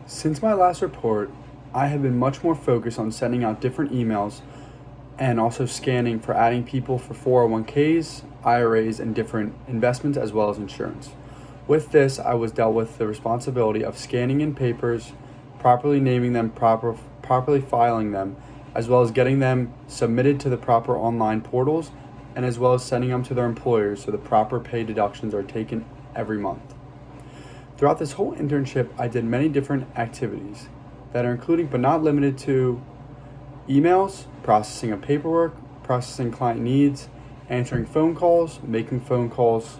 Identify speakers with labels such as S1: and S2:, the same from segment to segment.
S1: Since my last report, I have been much more focused on sending out different emails and also scanning for adding people for 401ks, IRAs, and different investments as well as insurance. With this, I was dealt with the responsibility of scanning in papers, properly naming them, properly filing them, as well as getting them submitted to the proper online portals, and as well as sending them to their employers so the proper pay deductions are taken every month. Throughout this whole internship, I did many different activities that are including but not limited to emails, processing of paperwork, processing client needs, answering phone calls, making phone calls,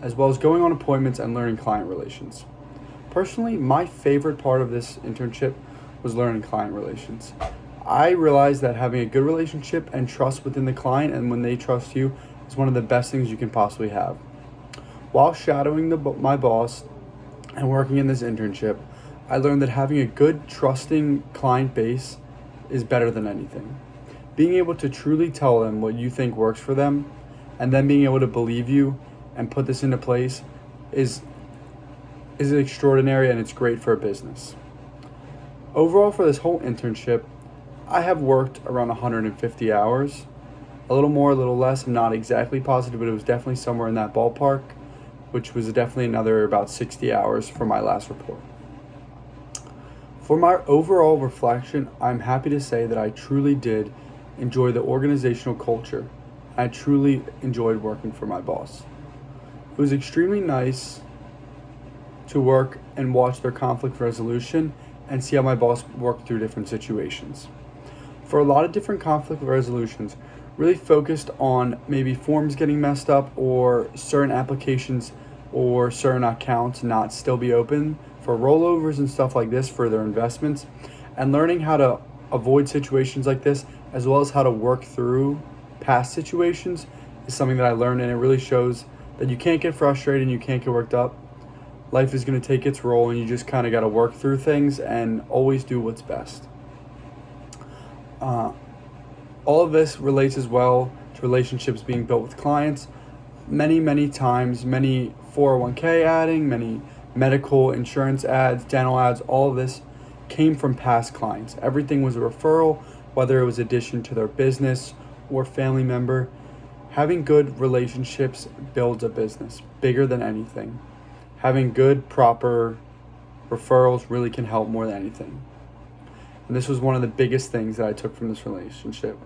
S1: as well as going on appointments and learning client relations. Personally, my favorite part of this internship was learning client relations. I realized that having a good relationship and trust within the client and when they trust you is one of the best things you can possibly have. While shadowing my boss and working in this internship, I learned that having a good, trusting client base is better than anything. Being able to truly tell them what you think works for them and then being able to believe you and put this into place is extraordinary, and it's great for a business. Overall, for this whole internship, I have worked around 150 hours. A little more, a little less, I'm not exactly positive, but it was definitely somewhere in that ballpark, which was definitely another about 60 hours for my last report. For my overall reflection, I'm happy to say that I truly did enjoy the organizational culture. I truly enjoyed working for my boss. It was extremely nice to work and watch their conflict resolution and see how my boss worked through different situations. For a lot of different conflict resolutions, really focused on maybe forms getting messed up or certain applications or certain accounts not still be open for rollovers and stuff like this for their investments, and learning how to avoid situations like this as well as how to work through past situations is something that I learned, and it really shows that you can't get frustrated and you can't get worked up. Life is going to take its role and you just kind of got to work through things and always do what's best. All of this relates as well to relationships being built with clients. Many times, many 401k adding, many medical insurance ads, dental ads, all of this came from past clients. Everything was a referral, whether it was addition to their business or family member. Having good relationships builds a business bigger than anything. Having good, proper referrals really can help more than anything. And this was one of the biggest things that I took from this relationship.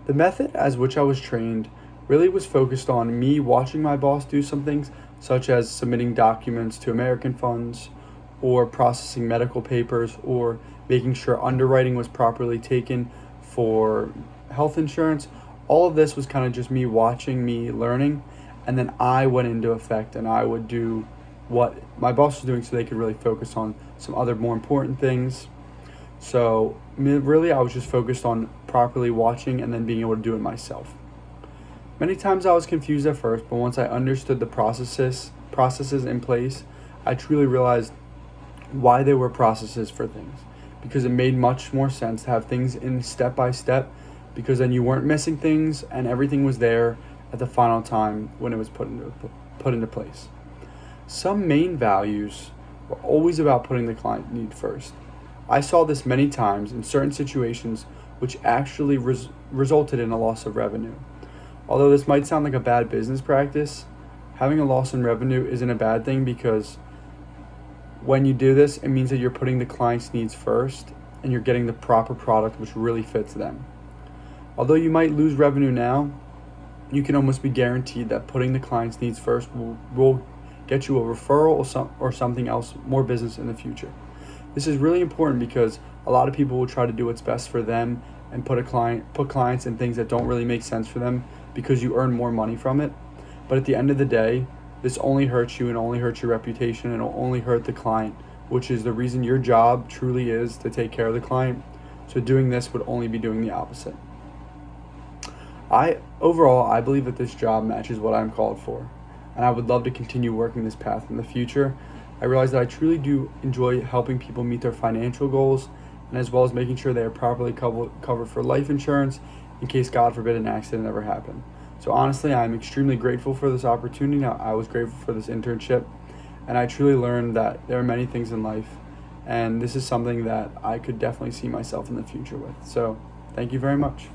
S1: The method as which I was trained really was focused on me watching my boss do some things, such as submitting documents to American funds, or processing medical papers, or making sure underwriting was properly taken for health insurance. All of this was kind of just me watching, me learning, and then I went into effect and I would do what my boss was doing so they could really focus on some other more important things. So really I was just focused on properly watching and then being able to do it myself. Many times I was confused at first, but once I understood the processes in place, I truly realized why there were processes for things, because it made much more sense to have things in step by step, because then you weren't missing things and everything was there at the final time when it was put into place. Some main values were always about putting the client need first. I saw this many times in certain situations which actually resulted in a loss of revenue. Although this might sound like a bad business practice, having a loss in revenue isn't a bad thing, because when you do this, it means that you're putting the client's needs first and you're getting the proper product which really fits them. Although you might lose revenue now, you can almost be guaranteed that putting the client's needs first will get you a referral or something else, more business in the future. This is really important because a lot of people will try to do what's best for them and put clients in things that don't really make sense for them because you earn more money from it. But at the end of the day, this only hurts you and only hurts your reputation, and it'll only hurt the client, which is the reason your job truly is to take care of the client. So doing this would only be doing the opposite. Overall, I believe that this job matches what I'm called for, and I would love to continue working this path in the future. I realize that I truly do enjoy helping people meet their financial goals, and as well as making sure they are properly covered for life insurance in case, God forbid, an accident ever happened. So honestly, I'm extremely grateful for this opportunity. I was grateful for this internship, and I truly learned that there are many things in life And this is something that I could definitely see myself in the future with. So thank you very much.